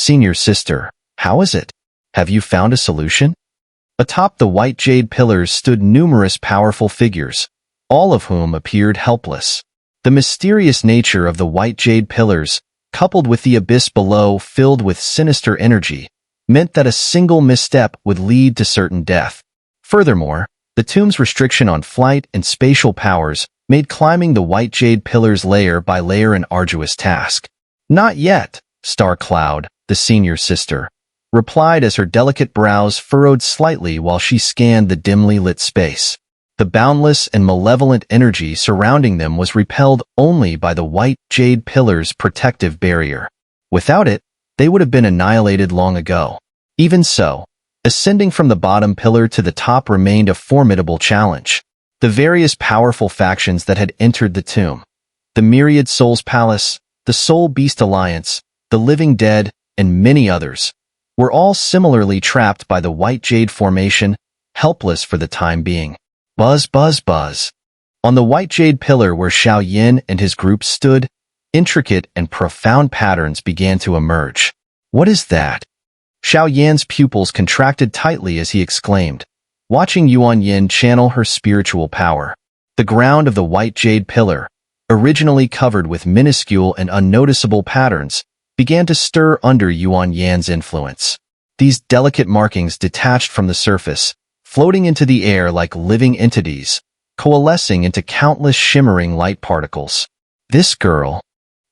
Senior sister, how is it? Have you found a solution? Atop the white jade pillars stood numerous powerful figures, all of whom appeared helpless. The mysterious nature of the white jade pillars, coupled with the abyss below filled with sinister energy, meant that a single misstep would lead to certain death. Furthermore, the tomb's restriction on flight and spatial powers made climbing the white jade pillars layer by layer an arduous task. Not yet, Star Cloud, the senior sister, replied as her delicate brows furrowed slightly while she scanned the dimly lit space. The boundless and malevolent energy surrounding them was repelled only by the white jade pillar's protective barrier. Without it, they would have been annihilated long ago. Even so, ascending from the bottom pillar to the top remained a formidable challenge. The various powerful factions that had entered the tomb, the Myriad Souls Palace, the Soul Beast Alliance, the Living Dead, and many others, were all similarly trapped by the white jade formation, helpless for the time being. Buzz, buzz, buzz. On the white jade pillar where Xiao and his group stood, intricate and profound patterns began to emerge. What is that? Xiao's pupils contracted tightly as he exclaimed, watching Yuan channel her spiritual power. The ground of the white jade pillar, originally covered with minuscule and unnoticeable patterns, began to stir under Yuan's influence. These delicate markings detached from the surface, floating into the air like living entities, coalescing into countless shimmering light particles. This girl,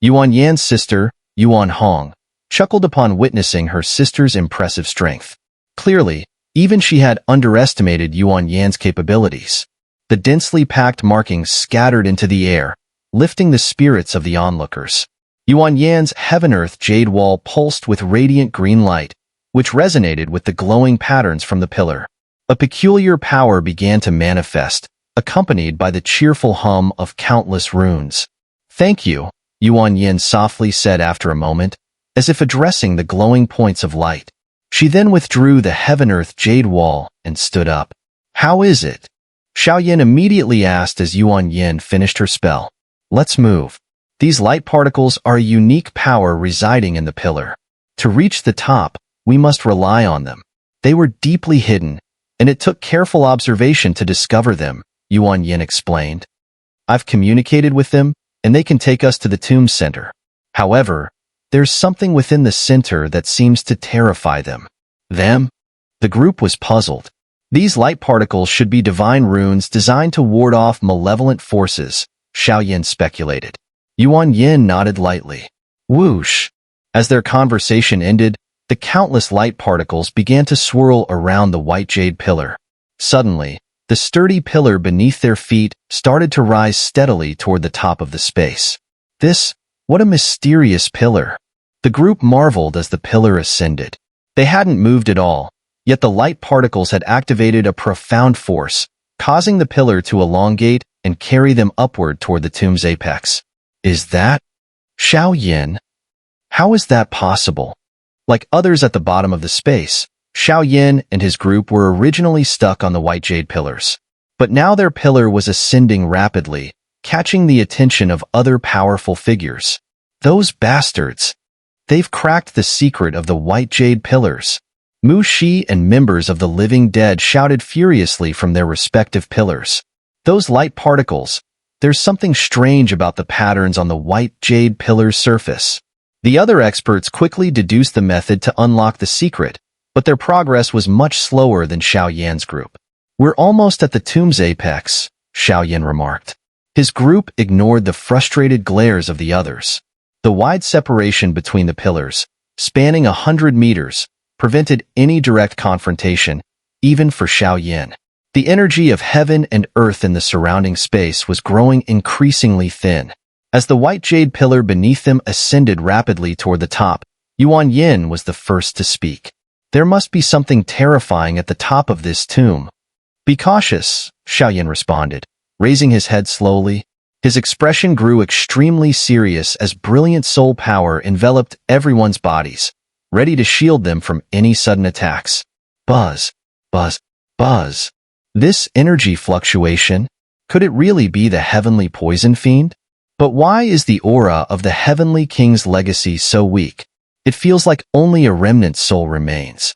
Yuan's sister, Yuan Hong, chuckled upon witnessing her sister's impressive strength. Clearly, even she had underestimated Yuan's capabilities. The densely packed markings scattered into the air, lifting the spirits of the onlookers. Yuan's heaven-earth jade wall pulsed with radiant green light, which resonated with the glowing patterns from the pillar. A peculiar power began to manifest, accompanied by the cheerful hum of countless runes. "Thank you," Yuan softly said after a moment, as if addressing the glowing points of light. She then withdrew the heaven-earth jade wall and stood up. "How is it?" Xiao immediately asked as Yuan finished her spell. "Let's move. These light particles are a unique power residing in the pillar. To reach the top, we must rely on them. They were deeply hidden, and it took careful observation to discover them," Yuan explained. "I've communicated with them, and they can take us to the tomb center. However, there's something within the center that seems to terrify them." "Them?" The group was puzzled. These light particles should be divine runes designed to ward off malevolent forces, Xiao speculated. Yuan nodded lightly. Whoosh! As their conversation ended, the countless light particles began to swirl around the white jade pillar. Suddenly, the sturdy pillar beneath their feet started to rise steadily toward the top of the space. What a mysterious pillar! The group marveled as the pillar ascended. They hadn't moved at all, yet the light particles had activated a profound force, causing the pillar to elongate and carry them upward toward the tomb's apex. "Is that Xiao? How is that possible?" Like others at the bottom of the space, Xiao and his group were originally stuck on the white jade pillars. But now their pillar was ascending rapidly, catching the attention of other powerful figures. "Those bastards! They've cracked the secret of the white jade pillars." Mu Shi and members of the Living Dead shouted furiously from their respective pillars. "Those light particles! There's something strange about the patterns on the white jade pillar's surface." The other experts quickly deduced the method to unlock the secret, but their progress was much slower than Xiao's group. "We're almost at the tomb's apex," Xiao remarked. His group ignored the frustrated glares of the others. The wide separation between the pillars, spanning 100 meters, prevented any direct confrontation, even for Xiao. The energy of heaven and earth in the surrounding space was growing increasingly thin. As the white jade pillar beneath them ascended rapidly toward the top, Yuan was the first to speak. "There must be something terrifying at the top of this tomb." "Be cautious," Xiao responded, raising his head slowly. His expression grew extremely serious as brilliant soul power enveloped everyone's bodies, ready to shield them from any sudden attacks. Buzz, buzz, buzz. This energy fluctuation, could it really be the heavenly poison fiend? But why is the aura of the Heavenly King's legacy so weak? It feels like only a remnant soul remains.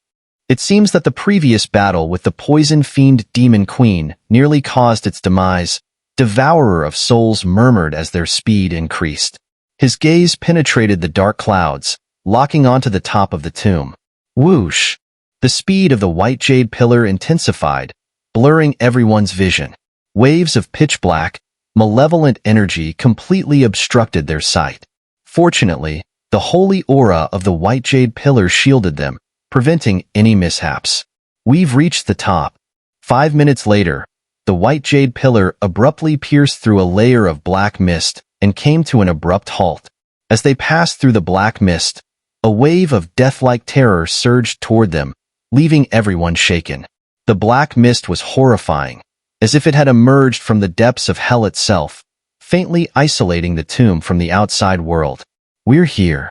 It seems that the previous battle with the poison fiend demon queen nearly caused its demise. Devourer of souls murmured as their speed increased. His gaze penetrated the dark clouds, locking onto the top of the tomb. Whoosh! The speed of the white jade pillar intensified, blurring everyone's vision. Waves of pitch black, malevolent energy completely obstructed their sight. Fortunately, the holy aura of the white jade pillar shielded them, preventing any mishaps. We've reached the top. 5 minutes later, the white jade pillar abruptly pierced through a layer of black mist and came to an abrupt halt. As they passed through the black mist, a wave of death-like terror surged toward them, leaving everyone shaken. The black mist was horrifying, as if it had emerged from the depths of hell itself, faintly isolating the tomb from the outside world. We're here.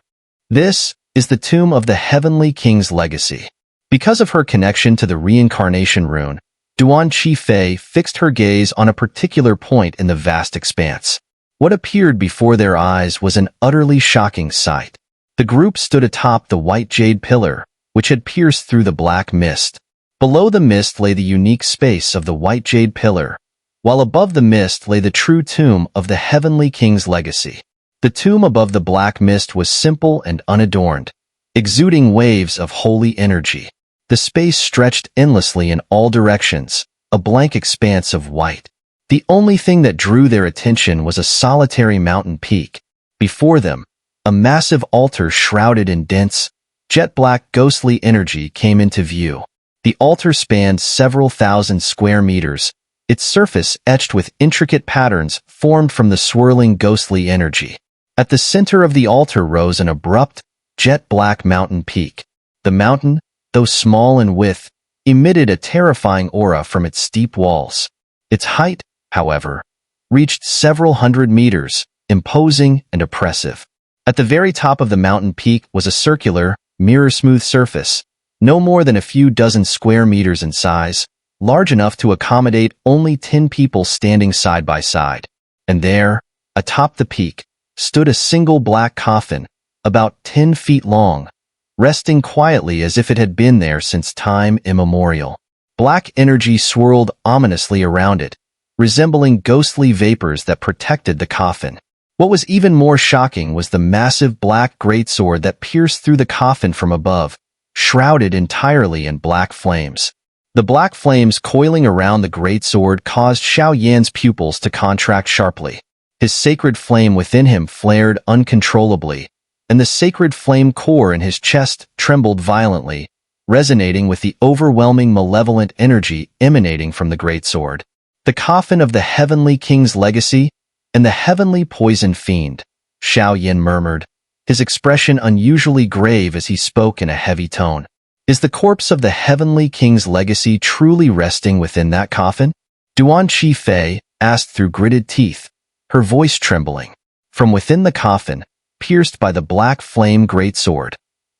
This is the tomb of the Heavenly King's legacy. Because of her connection to the reincarnation rune, Duan Qifei fixed her gaze on a particular point in the vast expanse. What appeared before their eyes was an utterly shocking sight. The group stood atop the white jade pillar, which had pierced through the black mist. Below the mist lay the unique space of the white jade pillar, while above the mist lay the true tomb of the Heavenly King's legacy. The tomb above the black mist was simple and unadorned, exuding waves of holy energy. The space stretched endlessly in all directions, a blank expanse of white. The only thing that drew their attention was a solitary mountain peak. Before them, a massive altar shrouded in dense, jet-black ghostly energy came into view. The altar spanned several thousand square meters, its surface etched with intricate patterns formed from the swirling ghostly energy. At the center of the altar rose an abrupt, jet-black mountain peak. The mountain, though small in width, emitted a terrifying aura from its steep walls. Its height, however, reached several hundred meters, imposing and oppressive. At the very top of the mountain peak was a circular, mirror-smooth surface, no more than a few dozen square meters in size, large enough to accommodate only 10 people standing side by side. And there, atop the peak, stood a single black coffin, about 10 feet long, resting quietly as if it had been there since time immemorial. Black energy swirled ominously around it, resembling ghostly vapors that protected the coffin. What was even more shocking was the massive black greatsword that pierced through the coffin from above, shrouded entirely in black flames. The black flames coiling around the greatsword caused Xiao Yan's pupils to contract sharply. His sacred flame within him flared uncontrollably, and the sacred flame core in his chest trembled violently, resonating with the overwhelming malevolent energy emanating from the greatsword. The coffin of the Heavenly King's legacy and the heavenly poison fiend, Xiao Yan murmured, his expression unusually grave as he spoke in a heavy tone. Is the corpse of the Heavenly King's legacy truly resting within that coffin? Duan Qifei asked through gritted teeth, her voice trembling. From within the coffin, pierced by the black flame greatsword,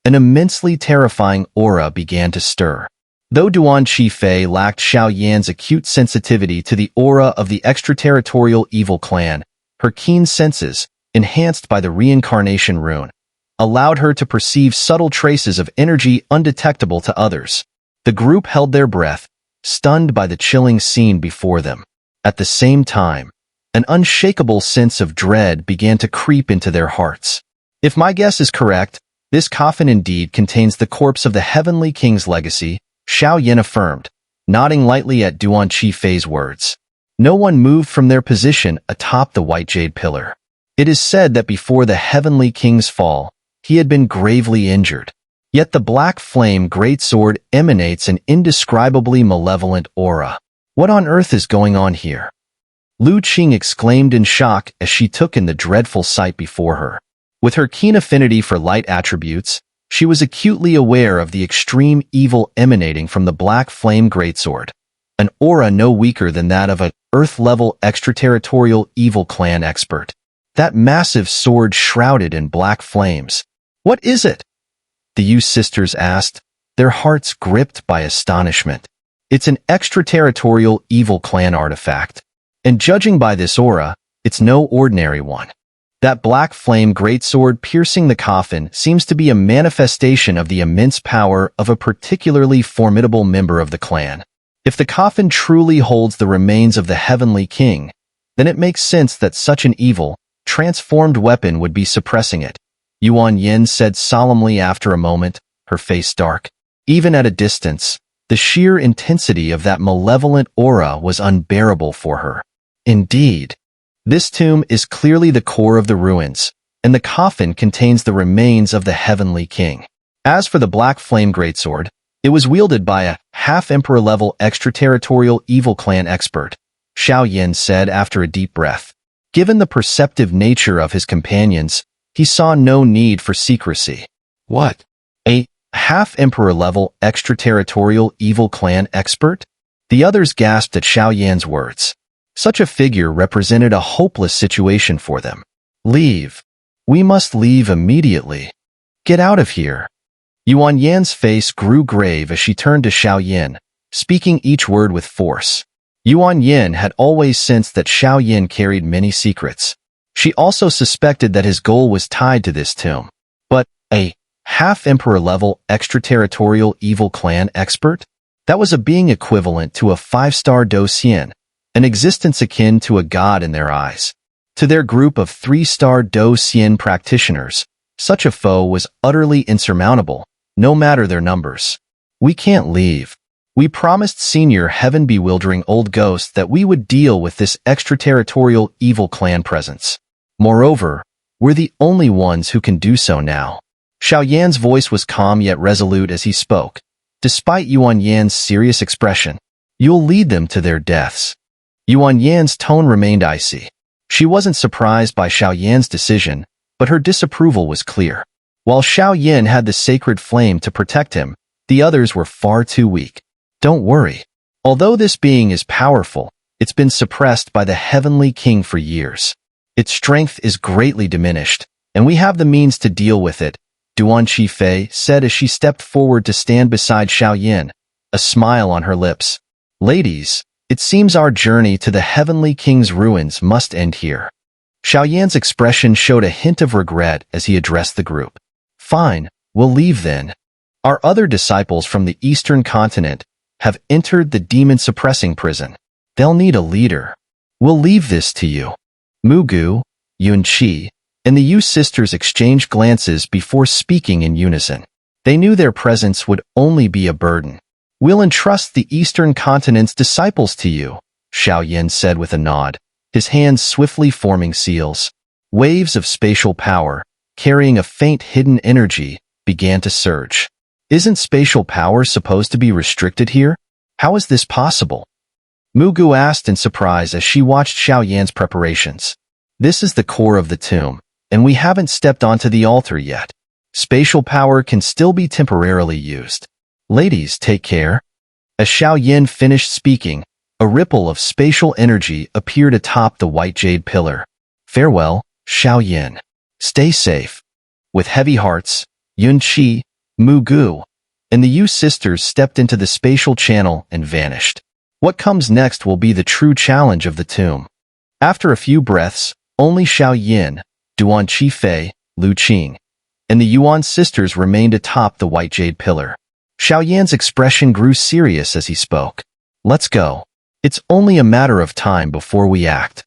an immensely terrifying aura began to stir. Though Duan Qifei lacked Xiao Yan's acute sensitivity to the aura of the extraterritorial evil clan, her keen senses, enhanced by the reincarnation rune, allowed her to perceive subtle traces of energy undetectable to others. The group held their breath, stunned by the chilling scene before them. At the same time, an unshakable sense of dread began to creep into their hearts. If my guess is correct, this coffin indeed contains the corpse of the Heavenly King's legacy, Xiao Yan affirmed, nodding lightly at Duan Qifei's words. No one moved from their position atop the white jade pillar. It is said that before the Heavenly King's fall, he had been gravely injured. Yet the black flame greatsword emanates an indescribably malevolent aura. What on earth is going on here? Lu Qing exclaimed in shock as she took in the dreadful sight before her. With her keen affinity for light attributes, she was acutely aware of the extreme evil emanating from the black flame greatsword, an aura no weaker than that of an Earth-level extraterritorial evil clan expert. That massive sword shrouded in black flames. What is it? The Yu sisters asked, their hearts gripped by astonishment. It's an extraterritorial evil clan artifact, and judging by this aura, it's no ordinary one. That black flame greatsword piercing the coffin seems to be a manifestation of the immense power of a particularly formidable member of the clan. If the coffin truly holds the remains of the Heavenly King, then it makes sense that such an evil, transformed weapon would be suppressing it, Yuan Yin said solemnly after a moment, her face dark. Even at a distance, the sheer intensity of that malevolent aura was unbearable for her. Indeed, this tomb is clearly the core of the ruins, and the coffin contains the remains of the Heavenly King. As for the Black Flame Greatsword, it was wielded by a half-emperor-level extraterritorial evil clan expert, Xiao Yin said after a deep breath. Given the perceptive nature of his companions, he saw no need for secrecy. What? A half-emperor-level extraterritorial evil clan expert? The others gasped at Xiao Yan's words. Such a figure represented a hopeless situation for them. Leave. We must leave immediately. Get out of here. Yuan Yan's face grew grave as she turned to Xiao Yin, speaking each word with force. Yuan Yin had always sensed that Xiao Yin carried many secrets. She also suspected that his goal was tied to this tomb. But a half-emperor-level extraterritorial evil clan expert? That was a being equivalent to a 5-star Do Xian, an existence akin to a god in their eyes. To their group of 3-star Do Xian practitioners, such a foe was utterly insurmountable, no matter their numbers. We can't leave. We promised Senior heaven-bewildering old ghost that we would deal with this extraterritorial evil clan presence. Moreover, we're the only ones who can do so now. Xiao Yan's voice was calm yet resolute as he spoke. Despite Yuan Yan's serious expression, you'll lead them to their deaths. Yuan Yan's tone remained icy. She wasn't surprised by Xiao Yan's decision, but her disapproval was clear. While Xiao Yan had the sacred flame to protect him, the others were far too weak. Don't worry. Although this being is powerful, it's been suppressed by the Heavenly King for years. Its strength is greatly diminished, and we have the means to deal with it, Duan Qifei said as she stepped forward to stand beside Xiao Yan, a smile on her lips. Ladies, it seems our journey to the Heavenly King's ruins must end here. Xiao Yan's expression showed a hint of regret as he addressed the group. Fine, we'll leave then. Our other disciples from the Eastern continent have entered the demon-suppressing prison. They'll need a leader. We'll leave this to you. Mugu, Yunqi, and the Yu sisters exchanged glances before speaking in unison. They knew their presence would only be a burden. We'll entrust the Eastern continent's disciples to you, Xiao Yan said with a nod, his hands swiftly forming seals. Waves of spatial power, carrying a faint hidden energy, began to surge. Isn't spatial power supposed to be restricted here? How is this possible? Mugu asked in surprise as she watched Xiao Yan's preparations. This is the core of the tomb, and we haven't stepped onto the altar yet. Spatial power can still be temporarily used. Ladies, take care. As Xiao Yan finished speaking, a ripple of spatial energy appeared atop the white jade pillar. Farewell, Xiao Yan. Stay safe. With heavy hearts, Yunqi, Mugu, and the Yu sisters stepped into the spatial channel and vanished. What comes next will be the true challenge of the tomb. After a few breaths, only Xiao Yan, Duan Qifei, Lu Qing, and the Yuan sisters remained atop the white jade pillar. Xiao Yan's expression grew serious as he spoke. Let's go. It's only a matter of time before we act.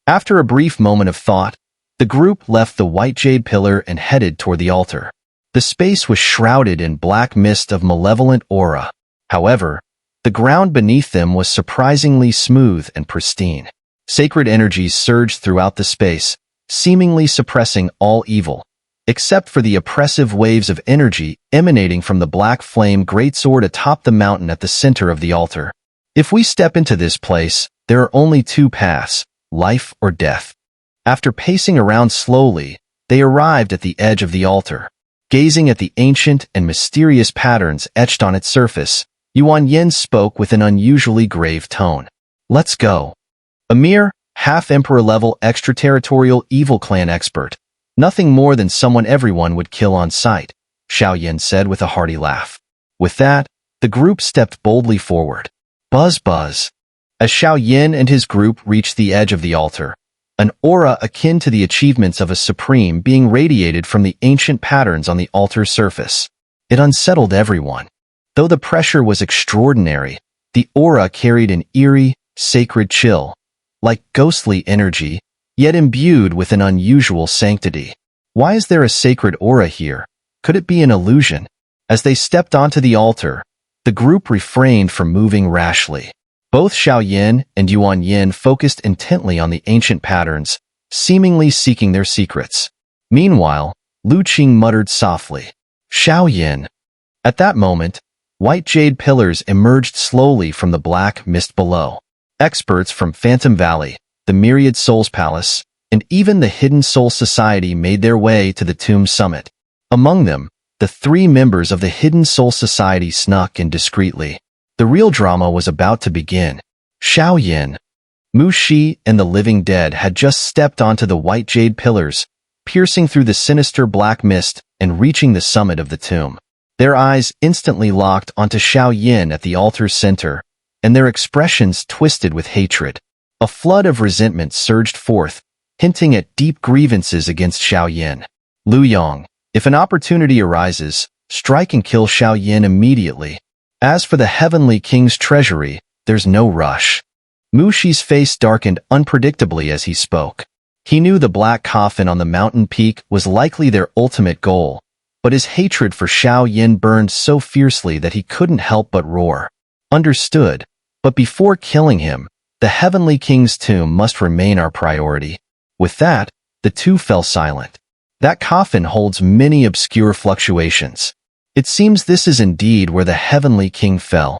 After a brief moment of thought, the group left the white jade pillar and headed toward the altar. The space was shrouded in black mist of malevolent aura. However, the ground beneath them was surprisingly smooth and pristine. Sacred energies surged throughout the space, seemingly suppressing all evil, except for the oppressive waves of energy emanating from the black flame greatsword atop the mountain at the center of the altar. If we step into this place, there are only two paths, life or death. After pacing around slowly, they arrived at the edge of the altar. Gazing at the ancient and mysterious patterns etched on its surface, Yuan Yin spoke with an unusually grave tone. Let's go. A mere half-emperor-level extraterritorial evil clan expert. Nothing more than someone everyone would kill on sight, Xiao Yin said with a hearty laugh. With that, the group stepped boldly forward. Buzz buzz. As Xiao Yin and his group reached the edge of the altar, an aura akin to the achievements of a supreme being radiated from the ancient patterns on the altar's surface. It unsettled everyone. Though the pressure was extraordinary, the aura carried an eerie, sacred chill, like ghostly energy, yet imbued with an unusual sanctity. Why is there a sacred aura here? Could it be an illusion? As they stepped onto the altar, the group refrained from moving rashly. Both Xiao and Yuan focused intently on the ancient patterns, seemingly seeking their secrets. Meanwhile, Lu Qing muttered softly, "Xiao." At that moment, white jade pillars emerged slowly from the black mist below. Experts from Phantom Valley, the Myriad Souls Palace, and even the Hidden Soul Society made their way to the tomb summit. Among them, the 3 members of the Hidden Soul Society snuck in discreetly. The real drama was about to begin. Xiao, Mu Shi, and the living dead had just stepped onto the white jade pillars, piercing through the sinister black mist and reaching the summit of the tomb. Their eyes instantly locked onto Xiao at the altar's center, and their expressions twisted with hatred. A flood of resentment surged forth, hinting at deep grievances against Xiao. Lu Yong, if an opportunity arises, strike and kill Xiao immediately. As for the Heavenly King's treasury, there's no rush. Mu Shi's face darkened unpredictably as he spoke. He knew the black coffin on the mountain peak was likely their ultimate goal, but his hatred for Xiao burned so fiercely that he couldn't help but roar. Understood, but before killing him, the Heavenly King's tomb must remain our priority. With that, the two fell silent. That coffin holds many obscure fluctuations. It seems this is indeed where the Heavenly King fell.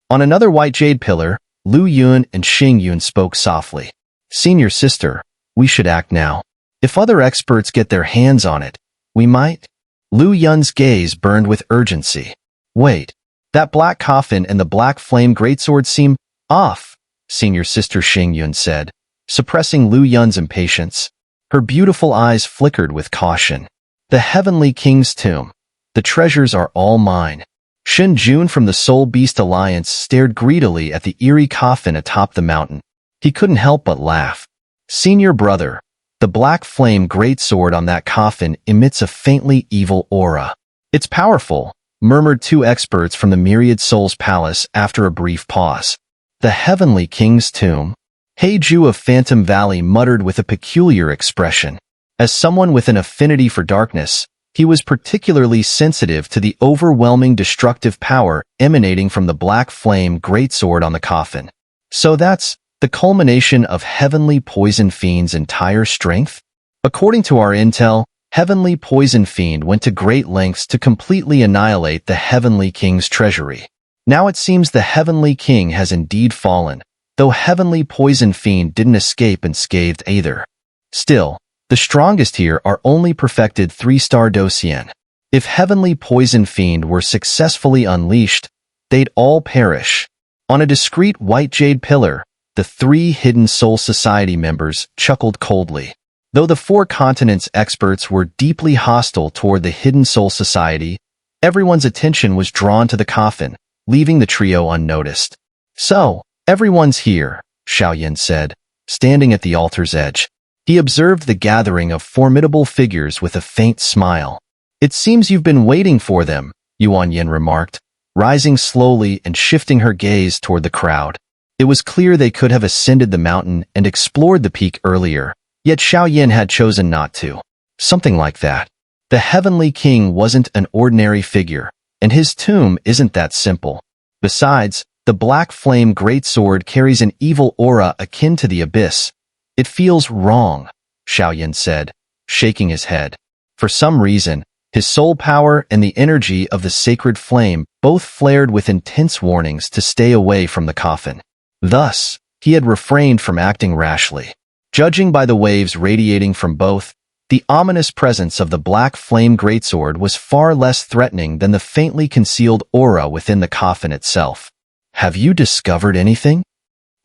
On another white jade pillar, Lu Yun and Xing Yun spoke softly. "Senior sister, we should act now. If other experts get their hands on it, we might." Lu Yun's gaze burned with urgency. "Wait, that black coffin and the black flame greatsword seem off," Senior Sister Xing Yun said, suppressing Lu Yun's impatience. Her beautiful eyes flickered with caution. "The Heavenly King's tomb. The treasures are all mine." Shen Jun from the Soul Beast Alliance stared greedily at the eerie coffin atop the mountain. He couldn't help but laugh. "Senior brother, the black flame greatsword on that coffin emits a faintly evil aura. It's powerful," murmured 2 experts from the Myriad Souls Palace after a brief pause. "The Heavenly King's tomb?" Heiju of Phantom Valley muttered with a peculiar expression. As someone with an affinity for darkness, he was particularly sensitive to the overwhelming destructive power emanating from the black flame greatsword on the coffin. "So that's the culmination of Heavenly Poison Fiend's entire strength?" According to our intel, Heavenly Poison Fiend went to great lengths to completely annihilate the Heavenly King's treasury. Now it seems the Heavenly King has indeed fallen, though Heavenly Poison Fiend didn't escape unscathed either. Still, the strongest here are only perfected 3-star Docian. If Heavenly Poison Fiend were successfully unleashed, they'd all perish. On a discreet white jade pillar, the 3 Hidden Soul Society members chuckled coldly. Though the 4 continents experts were deeply hostile toward the Hidden Soul Society, everyone's attention was drawn to the coffin, leaving the trio unnoticed. "So, everyone's here," Xiao said, standing at the altar's edge. He observed the gathering of formidable figures with a faint smile. "It seems you've been waiting for them," Yuan remarked, rising slowly and shifting her gaze toward the crowd. It was clear they could have ascended the mountain and explored the peak earlier, yet Xiao had chosen not to. Something like that. The Heavenly King wasn't an ordinary figure, and his tomb isn't that simple. Besides, the black flame greatsword carries an evil aura akin to the abyss. "It feels wrong," Xiao said, shaking his head. For some reason, his soul power and the energy of the sacred flame both flared with intense warnings to stay away from the coffin. Thus, he had refrained from acting rashly. Judging by the waves radiating from both, the ominous presence of the black flame greatsword was far less threatening than the faintly concealed aura within the coffin itself. "Have you discovered anything?"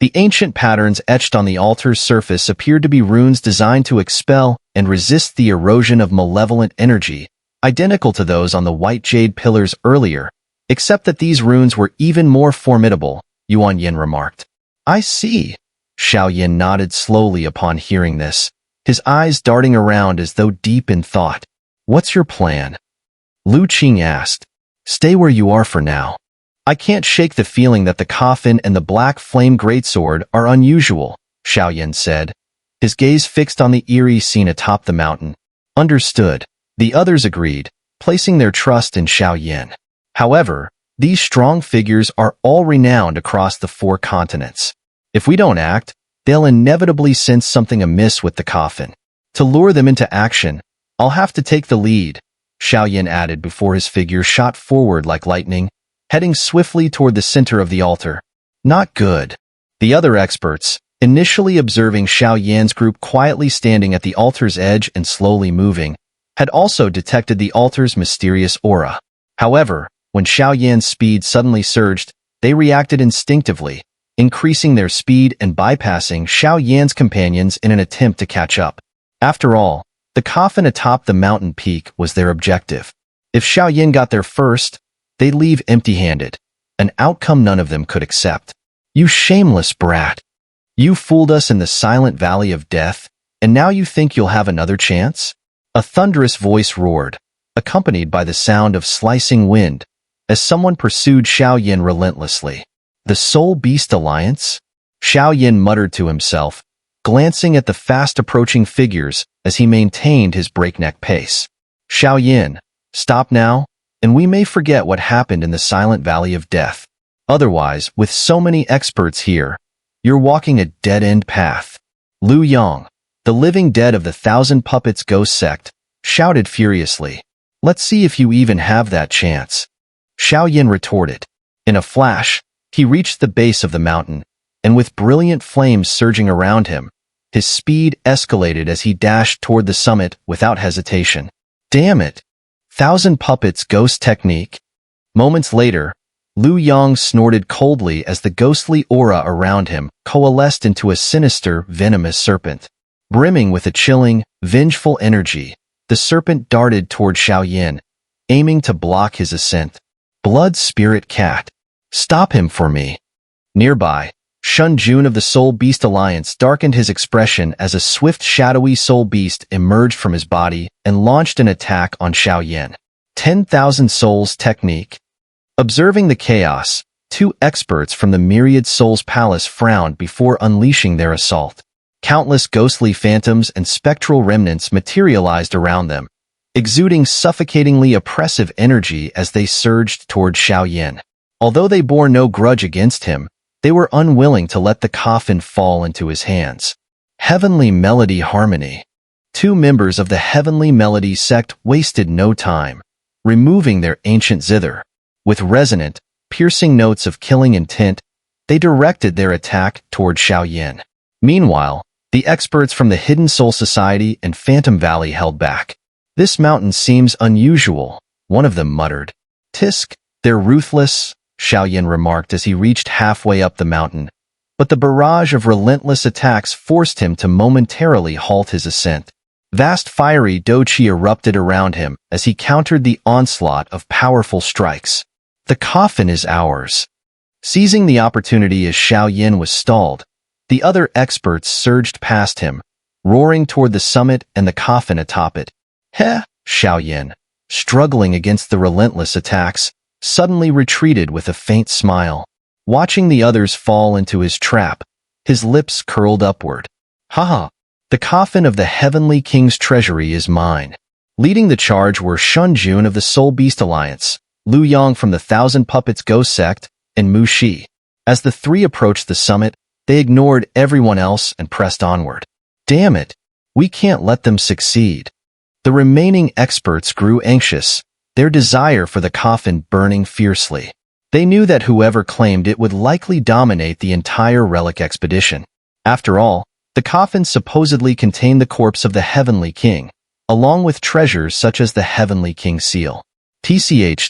The ancient patterns etched on the altar's surface appeared to be runes designed to expel and resist the erosion of malevolent energy, identical to those on the white jade pillars earlier, except that these runes were even more formidable, Yuan remarked. "I see," Xiao nodded slowly upon hearing this, his eyes darting around as though deep in thought. What's your plan? Lu Qing asked. Stay where you are for now. I can't shake the feeling that the coffin and the black flame greatsword are unusual, Xiao said, his gaze fixed on the eerie scene atop the mountain. Understood. The others agreed, placing their trust in Xiao. However, these strong figures are all renowned across the 4 continents. If we don't act, they'll inevitably sense something amiss with the coffin. To lure them into action, I'll have to take the lead, Xiao added before his figure shot forward like lightning, heading swiftly toward the center of the altar. Not good. The other experts, initially observing Xiao group quietly standing at the altar's edge and slowly moving, had also detected the altar's mysterious aura. However, when Xiao speed suddenly surged, they reacted instinctively, increasing their speed and bypassing Xiao companions in an attempt to catch up. After all, the coffin atop the mountain peak was their objective. If Xiao got there first, they'd leave empty-handed, an outcome none of them could accept. You shameless brat. You fooled us in the silent valley of death, and now you think you'll have another chance? A thunderous voice roared, accompanied by the sound of slicing wind, as someone pursued Xiao relentlessly. The Soul Beast Alliance? Xiao muttered to himself, glancing at the fast-approaching figures as he maintained his breakneck pace. Xiao, stop now, and we may forget what happened in the silent valley of death. Otherwise, with so many experts here, you're walking a dead-end path. Lu Yang, the living dead of the 1,000 Puppets Ghost Sect, shouted furiously. Let's see if you even have that chance. Xiao retorted. In a flash, he reached the base of the mountain, and with brilliant flames surging around him, his speed escalated as he dashed toward the summit without hesitation. Damn it! 1,000 Puppets Ghost Technique. Moments later, Lu Yang snorted coldly as the ghostly aura around him coalesced into a sinister, venomous serpent. Brimming with a chilling, vengeful energy, the serpent darted toward Xiao, aiming to block his ascent. Blood Spirit Cat. Stop him for me. Nearby, Shun of the Soul Beast Alliance darkened his expression as a swift shadowy soul beast emerged from his body and launched an attack on Xiao. 10,000 Souls Technique. Observing the chaos, 2 experts from the Myriad Souls Palace frowned before unleashing their assault. Countless ghostly phantoms and spectral remnants materialized around them, exuding suffocatingly oppressive energy as they surged toward Xiao. Although they bore no grudge against him, they were unwilling to let the coffin fall into his hands. Heavenly Melody Harmony. 2 members of the Heavenly Melody sect wasted no time, removing their ancient zither. With resonant, piercing notes of killing intent, they directed their attack toward Xiao. Meanwhile, the experts from the Hidden Soul Society and Phantom Valley held back. This mountain seems unusual, one of them muttered. Tisk, they're ruthless, Xiao remarked as he reached halfway up the mountain, but the barrage of relentless attacks forced him to momentarily halt his ascent. Vast fiery doqi erupted around him as he countered the onslaught of powerful strikes. The coffin is ours. Seizing the opportunity as Xiao was stalled, the other experts surged past him, roaring toward the summit and the coffin atop it. Heh, Xiao, struggling against the relentless attacks, suddenly retreated with a faint smile. Watching the others fall into his trap, his lips curled upward. Haha, the coffin of the Heavenly King's treasury is mine. Leading the charge were Shun of the Soul Beast Alliance, Lu Yang from the 1,000 Puppets Ghost Sect, and Mu Shi. As the 3 approached the summit, they ignored everyone else and pressed onward. Damn it, we can't let them succeed. The remaining experts grew anxious, their desire for the coffin burning fiercely. They knew that whoever claimed it would likely dominate the entire relic expedition. After all, the coffin supposedly contained the corpse of the Heavenly King, along with treasures such as the Heavenly King seal. TCH.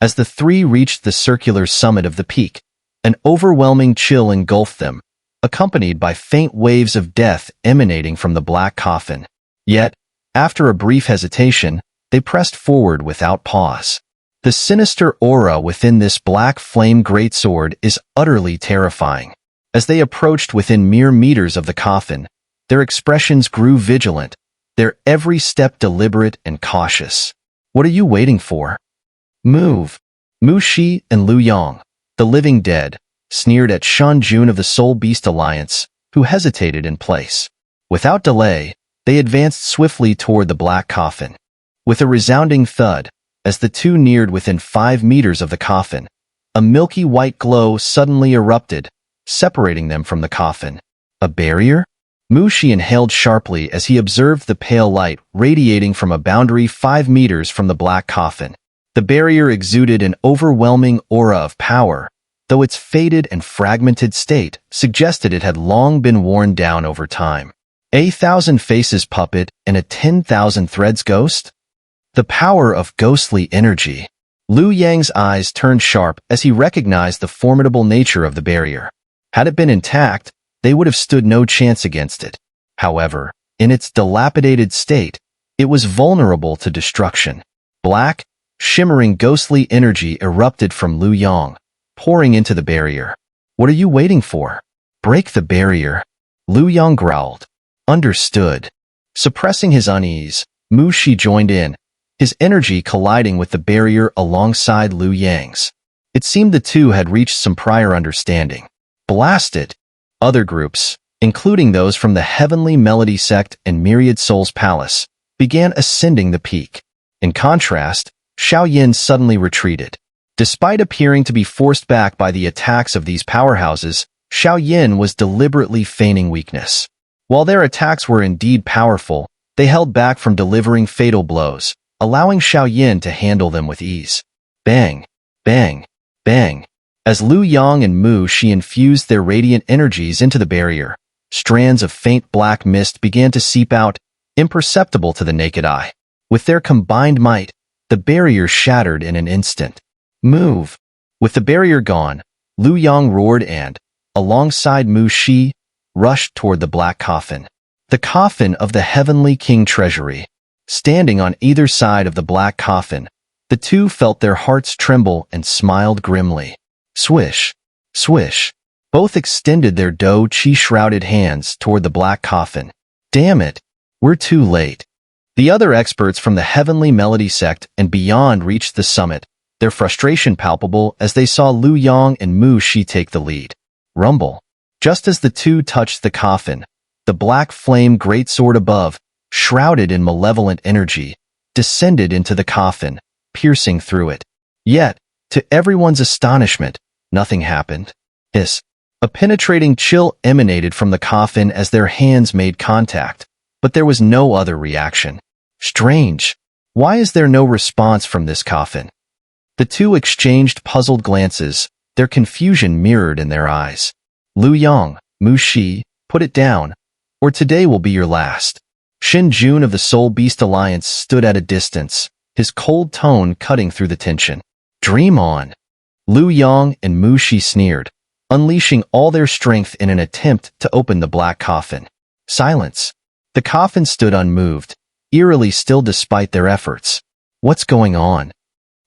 As the 3 reached the circular summit of the peak, an overwhelming chill engulfed them, accompanied by faint waves of death emanating from the black coffin. Yet, after a brief hesitation, they pressed forward without pause. The sinister aura within this black flame greatsword is utterly terrifying. As they approached within mere meters of the coffin, their expressions grew vigilant, their every step deliberate and cautious. What are you waiting for? Move. Mu Shi and Lu Yang, the living dead, sneered at Shan Jun of the Soul Beast Alliance, who hesitated in place. Without delay, they advanced swiftly toward the black coffin. With a resounding thud, as the two neared within 5 meters of the coffin, a milky white glow suddenly erupted, separating them from the coffin. A barrier? Mu Shi inhaled sharply as he observed the pale light radiating from a boundary 5 meters from the black coffin. The barrier exuded an overwhelming aura of power, though its faded and fragmented state suggested it had long been worn down over time. A 1,000 faces puppet and a 10,000 threads ghost? The power of ghostly energy. Lu Yang's eyes turned sharp as he recognized the formidable nature of the barrier. Had it been intact, they would have stood no chance against it. However, in its dilapidated state, it was vulnerable to destruction. Black, shimmering ghostly energy erupted from Lu Yang, pouring into the barrier. What are you waiting for? Break the barrier. Lu Yang growled. Understood. Suppressing his unease, Mu Shi joined in, his energy colliding with the barrier alongside Lu Yang's. It seemed the two had reached some prior understanding. Blast it! Other groups, including those from the Heavenly Melody Sect and Myriad Souls Palace, began ascending the peak. In contrast, Xiao Yin suddenly retreated. Despite appearing to be forced back by the attacks of these powerhouses, Xiao Yin was deliberately feigning weakness. While their attacks were indeed powerful, they held back from delivering fatal blows, allowing Xiao Yin to handle them with ease. Bang! Bang! Bang! As Lu Yang and Mu Shi infused their radiant energies into the barrier, strands of faint black mist began to seep out, imperceptible to the naked eye. With their combined might, the barrier shattered in an instant. Move! With the barrier gone, Lu Yang roared and, alongside Mu Shi, rushed toward the black coffin. The coffin of the Heavenly King Treasury. Standing on either side of the black coffin, the two felt their hearts tremble and smiled grimly. Swish! Swish! Both extended their Do Qi-shrouded hands toward the black coffin. Damn it! We're too late. The other experts from the Heavenly Melody Sect and beyond reached the summit, their frustration palpable as they saw Lu Yang and Mu Shi take the lead. Rumble. Just as the two touched the coffin, the black flame greatsword above, shrouded in malevolent energy, descended into the coffin, piercing through it. Yet, to everyone's astonishment, nothing happened. Hiss. A penetrating chill emanated from the coffin as their hands made contact, but there was no other reaction. Strange. Why is there no response from this coffin? The two exchanged puzzled glances, their confusion mirrored in their eyes. Lu Yang, Mu Shi, put it down, or today will be your last. Shin Jun of the Soul Beast Alliance stood at a distance, his cold tone cutting through the tension. Dream on. Lu Yang and Mu Shi sneered, unleashing all their strength in an attempt to open the black coffin. Silence. The coffin stood unmoved, eerily still despite their efforts. What's going on?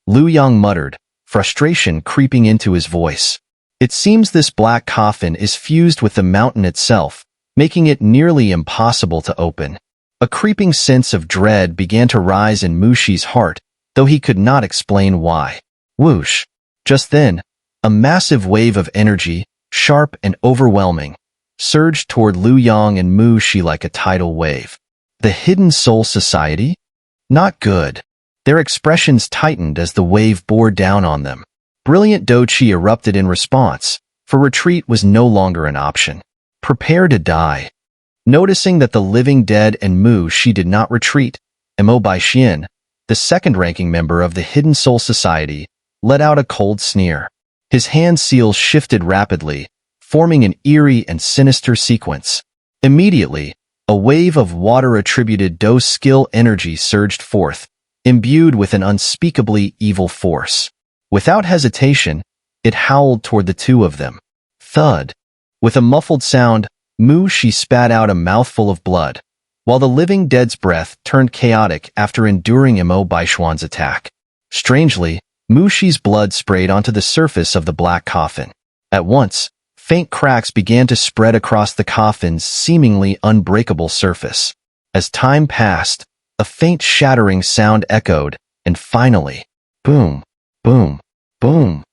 Lu Yang muttered, frustration creeping into his voice. It seems this black coffin is fused with the mountain itself, making it nearly impossible to open. A creeping sense of dread began to rise in Mu Shi's heart, though he could not explain why. Whoosh! Just then, a massive wave of energy, sharp and overwhelming, surged toward Lu Yang and Mu Shi like a tidal wave. The Hidden Soul Society? Not good. Their expressions tightened as the wave bore down on them. Brilliant Do Qi erupted in response, for retreat was no longer an option. Prepare to die. Noticing that the living dead and Mu Shi did not retreat, Mo Baixian, the second-ranking member of the Hidden Soul Society, let out a cold sneer. His hand seals shifted rapidly, forming an eerie and sinister sequence. Immediately, a wave of water-attributed Do skill energy surged forth, imbued with an unspeakably evil force. Without hesitation, it howled toward the two of them. Thud. With a muffled sound, Mu Shi spat out a mouthful of blood, while the living dead's breath turned chaotic after enduring Mo Baishuan's attack. Strangely, Mu Shi's blood sprayed onto the surface of the black coffin. At once, Faint cracks began to spread across the coffin's seemingly unbreakable surface. As time passed, a faint shattering sound echoed, and finally, boom, boom, boom.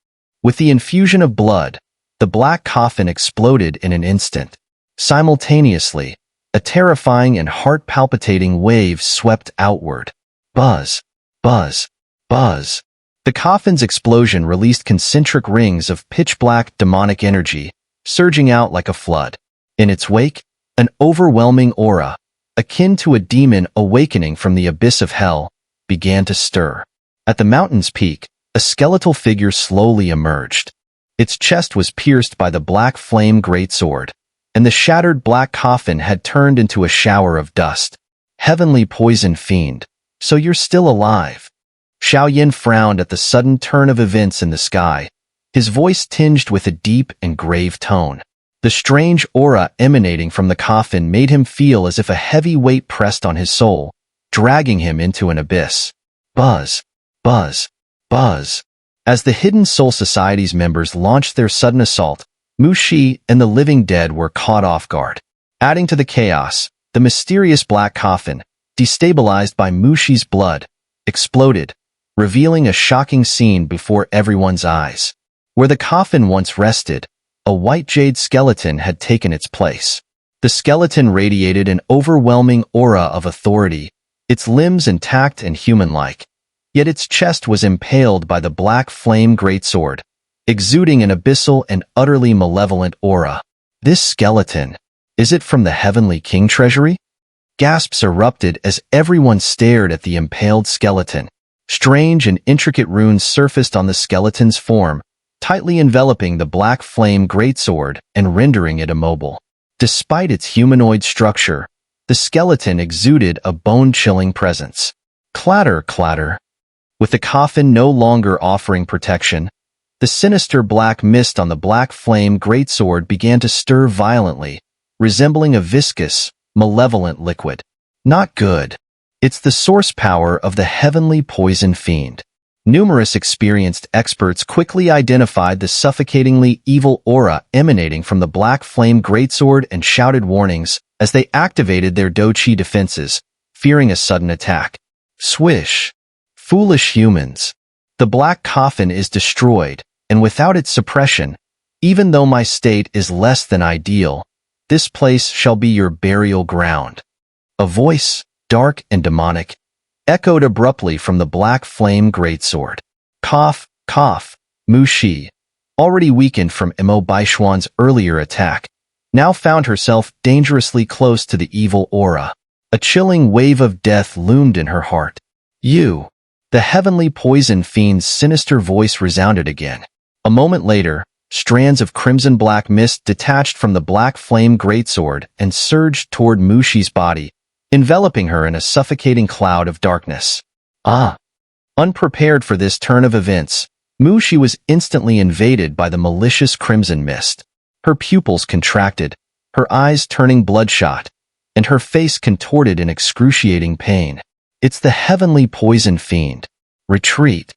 With the infusion of blood, the black coffin exploded in an instant. Simultaneously, a terrifying and heart-palpitating wave swept outward. Buzz, buzz, buzz. The coffin's explosion released concentric rings of pitch-black demonic energy, surging out like a flood. In its wake, an overwhelming aura, akin to a demon awakening from the abyss of hell, began to stir. At the mountain's peak, a skeletal figure slowly emerged. Its chest was pierced by the black flame greatsword, and the shattered black coffin had turned into a shower of dust. Heavenly poison fiend, so you're still alive. Xiao frowned at the sudden turn of events in the sky, his voice tinged with a deep and grave tone. The strange aura emanating from the coffin made him feel as if a heavy weight pressed on his soul, dragging him into an abyss. Buzz, buzz, buzz. As the Hidden Soul Society's members launched their sudden assault, Mu Shi and the living dead were caught off guard. Adding to the chaos, the mysterious black coffin, destabilized by Mu Shi's blood, exploded, revealing a shocking scene before everyone's eyes. Where the coffin once rested, a white jade skeleton had taken its place. The skeleton radiated an overwhelming aura of authority, its limbs intact and human-like. Yet its chest was impaled by the black flame greatsword, exuding an abyssal and utterly malevolent aura. This skeleton, is it from the Heavenly King treasury? Gasps erupted as everyone stared at the impaled skeleton. Strange and intricate runes surfaced on the skeleton's form, tightly enveloping the black flame greatsword and rendering it immobile. Despite its humanoid structure, the skeleton exuded a bone-chilling presence. Clatter, clatter. With the coffin no longer offering protection, the sinister black mist on the black flame greatsword began to stir violently, resembling a viscous, malevolent liquid. Not good. It's the source power of the heavenly poison fiend. Numerous experienced experts quickly identified the suffocatingly evil aura emanating from the black flame greatsword and shouted warnings as they activated their Do-Chi defenses, fearing a sudden attack. Swish. Foolish humans. The black coffin is destroyed, and without its suppression, even though my state is less than ideal, this place shall be your burial ground. A voice, dark and demonic, echoed abruptly from the black flame greatsword. Cough, cough. Mu Shi, already weakened from Mo Baishuan's earlier attack, now found herself dangerously close to the evil aura. A chilling wave of death loomed in her heart. You. The heavenly poison fiend's sinister voice resounded again. A moment later, strands of crimson-black mist detached from the black flame greatsword and surged toward Mu Shi's body, enveloping her in a suffocating cloud of darkness. Ah! Unprepared for this turn of events, Mu Shi was instantly invaded by the malicious crimson mist. Her pupils contracted, her eyes turning bloodshot, and her face contorted in excruciating pain. It's the heavenly poison fiend. Retreat.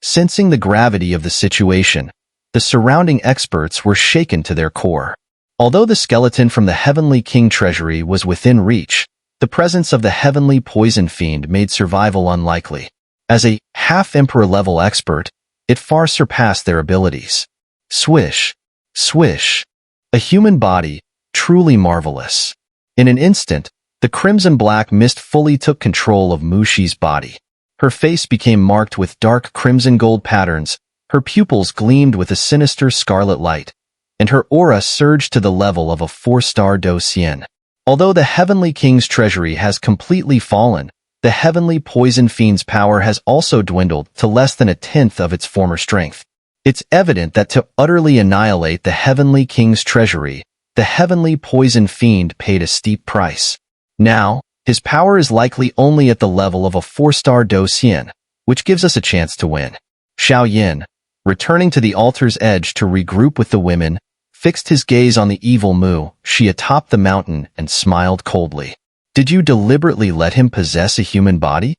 Sensing the gravity of the situation, the surrounding experts were shaken to their core. Although the skeleton from the Heavenly King treasury was within reach, the presence of the heavenly poison fiend made survival unlikely. As a half-emperor-level expert, it far surpassed their abilities. Swish. Swish. A human body, truly marvelous. In an instant, the crimson-black mist fully took control of Mu Shi's body. Her face became marked with dark crimson-gold patterns, her pupils gleamed with a sinister scarlet light, and her aura surged to the level of a 4-star Do Xian. Although the Heavenly King's treasury has completely fallen, the heavenly poison fiend's power has also dwindled to less than a tenth of its former strength. It's evident that to utterly annihilate the Heavenly King's treasury, the heavenly poison fiend paid a steep price. Now, his power is likely only at the level of a 4-star Do Xian, which gives us a chance to win. Xiao, returning to the altar's edge to regroup with the women, fixed his gaze on the evil Mu Shi atop the mountain and smiled coldly. Did you deliberately let him possess a human body?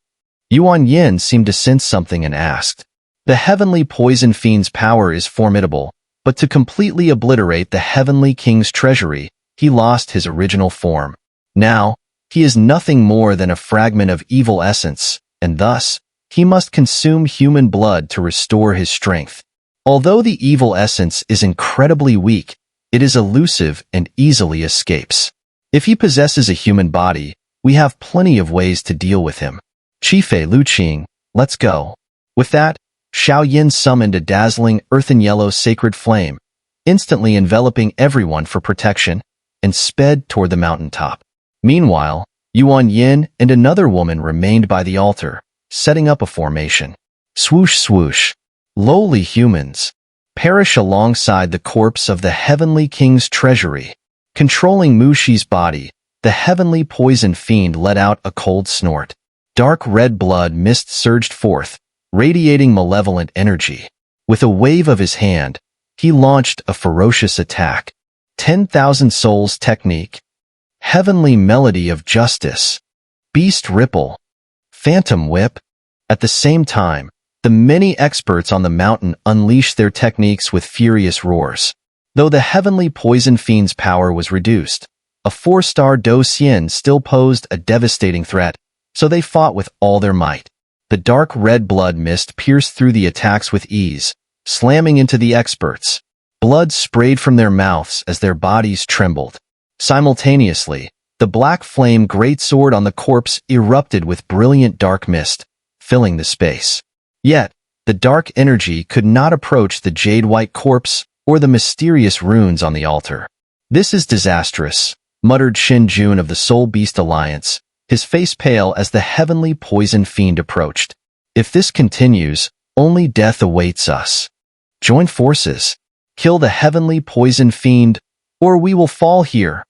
Yuan Yin seemed to sense something and asked. The heavenly poison fiend's power is formidable, But to completely obliterate the Heavenly King's treasury, he lost his original form. Now, he is nothing more than a fragment of evil essence, and thus, he must consume human blood to restore his strength. Although the evil essence is incredibly weak, it is elusive and easily escapes. If he possesses a human body, we have plenty of ways to deal with him. Qifei Luqing, let's go. With that, Xiao summoned a dazzling earthen-yellow sacred flame, instantly enveloping everyone for protection, and sped toward the mountaintop. Meanwhile, Yuan Yin and another woman remained by the altar, setting up a formation. Swoosh swoosh. Lowly humans. Perish alongside the corpse of the Heavenly King's treasury. Controlling Mushi's body, the heavenly poison fiend let out a cold snort. Dark red blood mist surged forth, radiating malevolent energy. With a wave of his hand, he launched a ferocious attack. 10,000 Souls Technique. Heavenly Melody of Justice. Beast Ripple. Phantom Whip. At the same time, the many experts on the mountain unleashed their techniques with furious roars. Though the heavenly poison fiend's power was reduced, a 4-star Do Xian still posed a devastating threat, so they fought with all their might. The dark red blood mist pierced through the attacks with ease, slamming into the experts. Blood sprayed from their mouths as their bodies trembled. Simultaneously, the black flame greatsword on the corpse erupted with brilliant dark mist, filling the space. Yet, the dark energy could not approach the jade-white corpse or the mysterious runes on the altar. This is disastrous, muttered Xin Jun of the Soul Beast Alliance, his face pale as the heavenly poison fiend approached. If this continues, only death awaits us. Join forces. Kill the heavenly poison fiend, or we will fall here,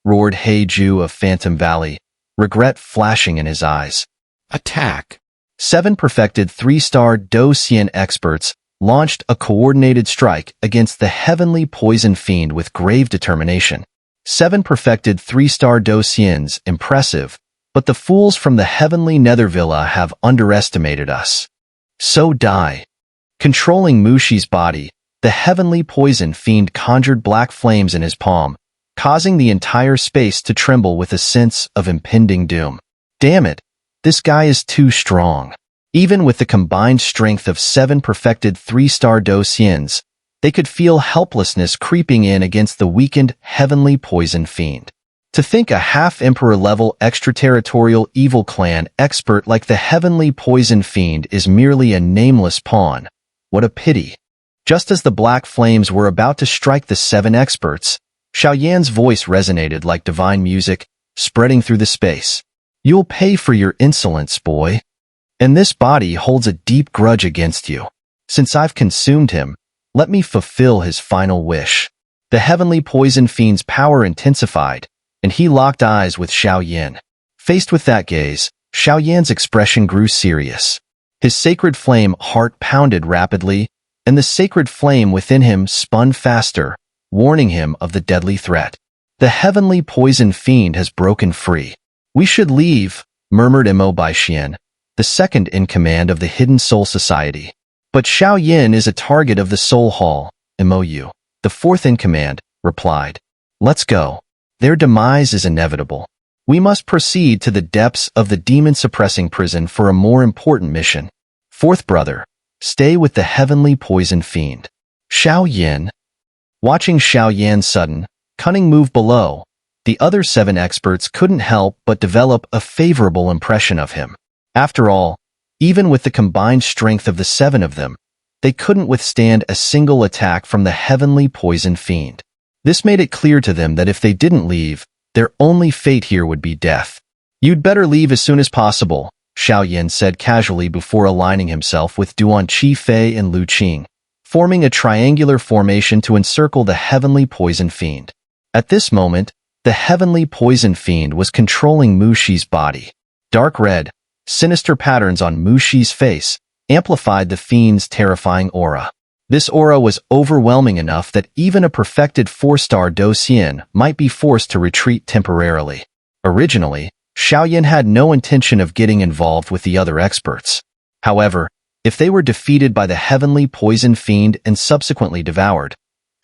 roared Heiju of Phantom Valley, regret flashing in his eyes. Attack. 7 perfected 3-star Do Xian experts launched a coordinated strike against the heavenly poison fiend with grave determination. 7 perfected 3-star Do Xians, impressive, but the fools from the heavenly Nethervilla have underestimated us. So die. Controlling Mushi's body, the heavenly poison fiend conjured black flames in his palm, causing the entire space to tremble with a sense of impending doom. Damn it, this guy is too strong. Even with the combined strength of 7 perfected 3-star Do Xians, they could feel helplessness creeping in against the weakened heavenly poison fiend. To think a half-emperor-level extraterritorial evil clan expert like the heavenly poison fiend is merely a nameless pawn. What a pity. Just as the black flames were about to strike the 7 experts, Xiao voice resonated like divine music, spreading through the space. You'll pay for your insolence, boy. And this body holds a deep grudge against you. Since I've consumed him, let me fulfill his final wish. The heavenly poison fiend's power intensified, and he locked eyes with Xiao. Faced with that gaze, Xiao expression grew serious. His sacred flame heart pounded rapidly, and the sacred flame within him spun faster, warning him of the deadly threat. The heavenly poison fiend has broken free. We should leave, murmured Mo Baixian, the second in command of the Hidden Soul Society. But Xiao is a target of the Soul Hall, Mou, the fourth in command, replied. Let's go. Their demise is inevitable. We must proceed to the depths of the demon-suppressing prison for a more important mission. Fourth brother, stay with the heavenly poison fiend. Xiao. Watching Xiao sudden, cunning move below, the other 7 experts couldn't help but develop a favorable impression of him. After all, even with the combined strength of the 7 of them, they couldn't withstand a single attack from the heavenly poison fiend. This made it clear to them that if they didn't leave, their only fate here would be death. You'd better leave as soon as possible, Xiao said casually before aligning himself with Duan Qifei and Lu Qing, forming a triangular formation to encircle the heavenly poison fiend. At this moment, the heavenly poison fiend was controlling Mushi's body. Dark red, sinister patterns on Mushi's face amplified the fiend's terrifying aura. This aura was overwhelming enough that even a perfected 4-star Do Xian might be forced to retreat temporarily. Originally, Xiao had no intention of getting involved with the other experts. However, if they were defeated by the heavenly poison fiend and subsequently devoured,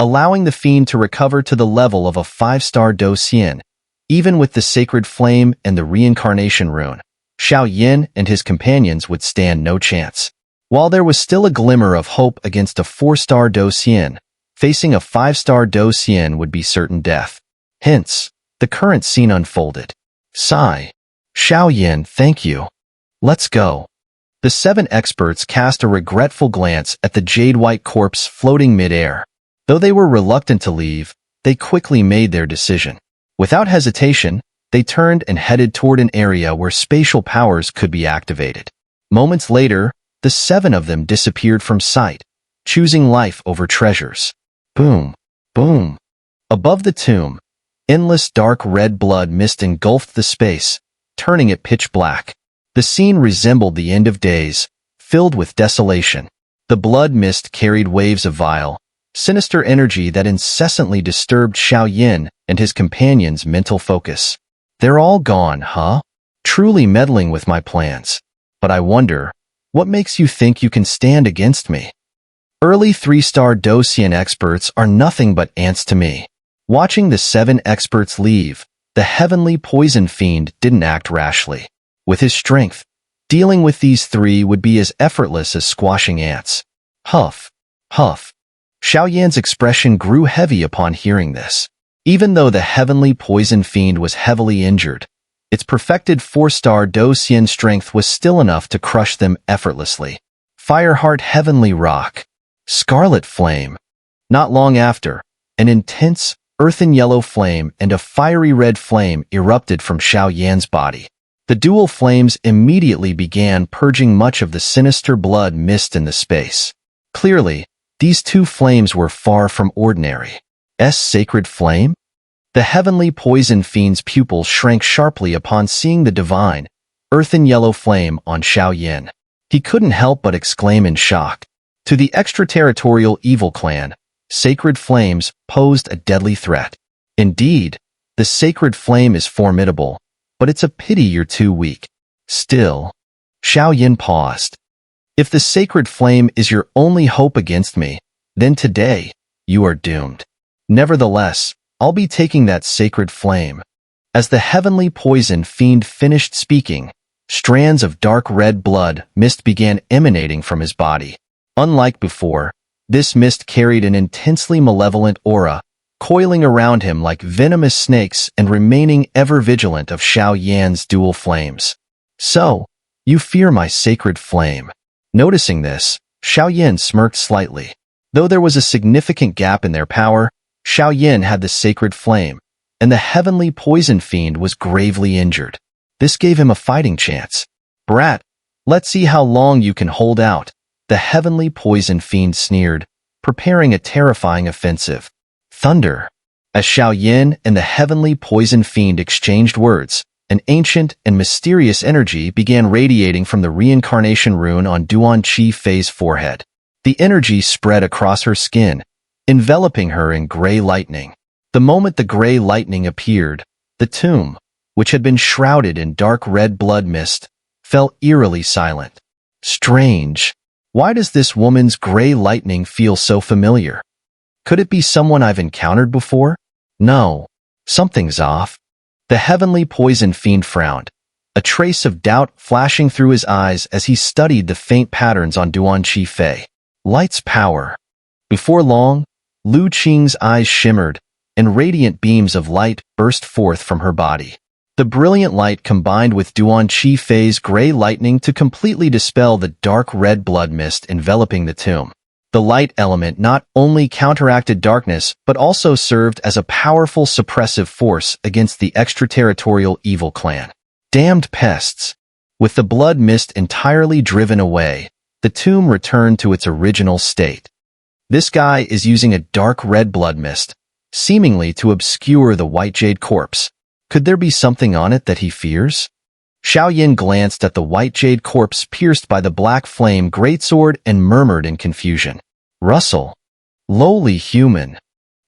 allowing the fiend to recover to the level of a 5-star Do Xian. Even with the sacred flame and the reincarnation rune, Xiao Yin and his companions would stand no chance. While there was still a glimmer of hope against a 4-star Do Xian, facing a 5-star Do Xian would be certain death. Hence, the current scene unfolded. Sigh. Xiao Yin, thank you. Let's go. The 7 experts cast a regretful glance at the jade-white corpse floating mid-air. Though they were reluctant to leave, they quickly made their decision. Without hesitation, they turned and headed toward an area where spatial powers could be activated. Moments later, the 7 of them disappeared from sight, choosing life over treasures. Boom, boom. Above the tomb, endless dark red blood mist engulfed the space, turning it pitch black. The scene resembled the end of days, filled with desolation. The blood mist carried waves of vile, sinister energy that incessantly disturbed Xiao Yin and his companions' mental focus. They're all gone, huh? Truly meddling with my plans. But I wonder, what makes you think you can stand against me? Early 3-star Do Xian experts are nothing but ants to me. Watching the 7 experts leave, the heavenly poison fiend didn't act rashly. With his strength, dealing with these 3 would be as effortless as squashing ants. Huff, huff. Xiao Yan's expression grew heavy upon hearing this. Even though the heavenly poison fiend was heavily injured, its perfected 4-star Do Xian strength was still enough to crush them effortlessly. Fireheart Heavenly Rock. Scarlet Flame. Not long after, an intense, earthen yellow flame and a fiery red flame erupted from Xiao Yan's body. The dual flames immediately began purging much of the sinister blood mist in the space. Clearly, these 2 flames were far from ordinary. Sacred flame? The heavenly poison fiend's pupils shrank sharply upon seeing the divine, earthen yellow flame on Xiao Yin. He couldn't help but exclaim in shock. To the extraterritorial evil clan, sacred flames posed a deadly threat. Indeed, the sacred flame is formidable, but it's a pity you're too weak. Still, Xiao Yin paused. If the sacred flame is your only hope against me, then today, you are doomed. Nevertheless, I'll be taking that sacred flame. As the heavenly poison fiend finished speaking, strands of dark red blood mist began emanating from his body. Unlike before, this mist carried an intensely malevolent aura, coiling around him like venomous snakes and remaining ever vigilant of Xiao Yan's dual flames. So, you fear my sacred flame. Noticing this, Xiao Yan smirked slightly. Though there was a significant gap in their power, Xiao Yin had the sacred flame, and the heavenly poison fiend was gravely injured. This gave him a fighting chance. Brat, let's see how long you can hold out, the heavenly poison fiend sneered, preparing a terrifying offensive. Thunder. As Xiao Yin and the heavenly poison fiend exchanged words, an ancient and mysterious energy began radiating from the reincarnation rune on Duan Qi Fei's forehead. The energy spread across her skin, enveloping her in gray lightning. The moment the gray lightning appeared, the tomb, which had been shrouded in dark red blood mist, fell eerily silent. Strange. Why does this woman's gray lightning feel so familiar? Could it be someone I've encountered before? No. Something's off. The heavenly poison fiend frowned, a trace of doubt flashing through his eyes as he studied the faint patterns on Duan Qi Fei. Light's power. Before long, Lu Qing's eyes shimmered, and radiant beams of light burst forth from her body. The brilliant light combined with Duan Qi Fei's gray lightning to completely dispel the dark red blood mist enveloping the tomb. The light element not only counteracted darkness but also served as a powerful suppressive force against the extraterritorial evil clan. Damned pests! With the blood mist entirely driven away, the tomb returned to its original state. This guy is using a dark red blood mist, seemingly to obscure the white jade corpse. Could there be something on it that he fears? Xiao Yin glanced at the white jade corpse pierced by the black flame greatsword and murmured in confusion. Russell. Lowly human.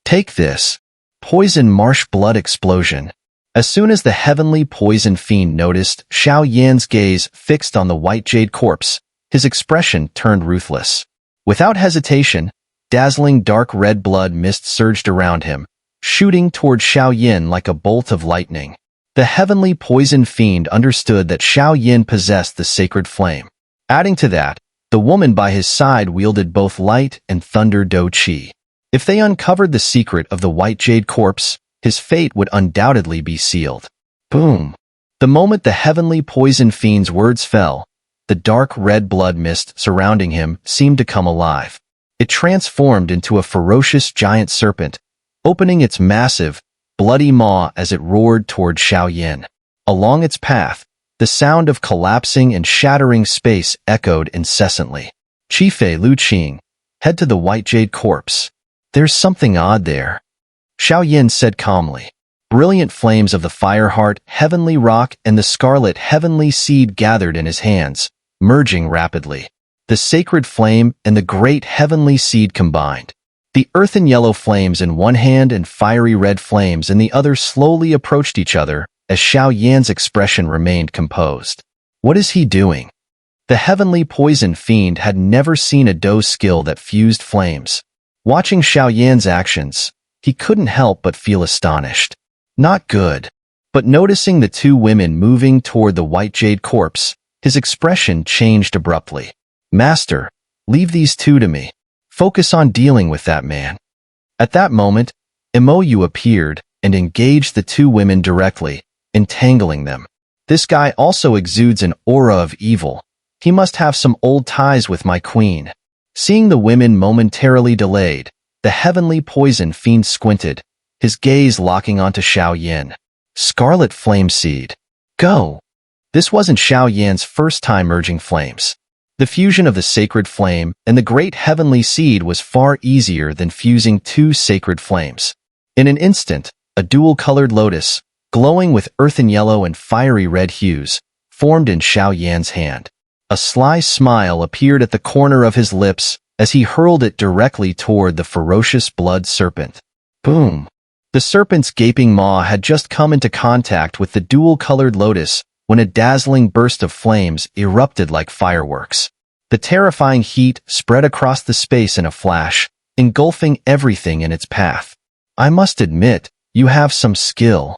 Take this. Poison marsh blood explosion. As soon as the heavenly poison fiend noticed Xiao Yan's gaze fixed on the white jade corpse, his expression turned ruthless. Without hesitation, dazzling dark red blood mist surged around him, shooting toward Xiao Yin like a bolt of lightning. The heavenly poison fiend understood that Xiao Yin possessed the sacred flame. Adding to that, the woman by his side wielded both light and thunder do qi. If they uncovered the secret of the white jade corpse, his fate would undoubtedly be sealed. Boom! The moment the heavenly poison fiend's words fell, the dark red blood mist surrounding him seemed to come alive. It transformed into a ferocious giant serpent, opening its massive, bloody maw as it roared toward Xiao Yin. Along its path, the sound of collapsing and shattering space echoed incessantly. Qifei Lu Qing, head to the white jade corpse. There's something odd there, Xiao Yin said calmly. Brilliant flames of the Fireheart, Heavenly Rock, and the Scarlet Heavenly Seed gathered in his hands, merging rapidly. The Sacred Flame and the Great Heavenly Seed combined. The earthen yellow flames in one hand and fiery red flames in the other slowly approached each other as Xiao Yan's expression remained composed. What is he doing? The Heavenly Poison Fiend had never seen a Do skill that fused flames. Watching Xiao Yan's actions, he couldn't help but feel astonished. Not good. But noticing the two women moving toward the white jade corpse, his expression changed abruptly. Master, leave these two to me. Focus on dealing with that man. At that moment, Imoyu appeared and engaged the two women directly, entangling them. This guy also exudes an aura of evil. He must have some old ties with my queen. Seeing the women momentarily delayed, the heavenly poison fiend squinted, his gaze locking onto Xiao Yin. Scarlet Flame Seed. Go! This wasn't Xiao Yan's first time merging flames. The fusion of the sacred flame and the great heavenly seed was far easier than fusing two sacred flames. In an instant, a dual-colored lotus, glowing with earthen yellow and fiery red hues, formed in Xiao Yan's hand. A sly smile appeared at the corner of his lips as he hurled it directly toward the ferocious blood serpent. Boom! The serpent's gaping maw had just come into contact with the dual-colored lotus when a dazzling burst of flames erupted like fireworks. The terrifying heat spread across the space in a flash, engulfing everything in its path. I must admit, you have some skill.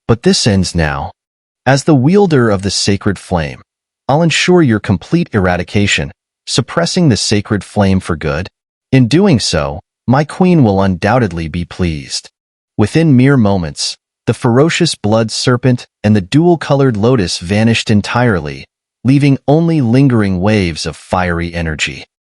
But this ends now. As the wielder of the sacred flame, I'll ensure your complete eradication, suppressing the sacred flame for good. In doing so, my queen will undoubtedly be pleased. Within mere moments, the ferocious blood serpent and the dual-colored lotus vanished entirely, leaving only lingering waves of fiery energy.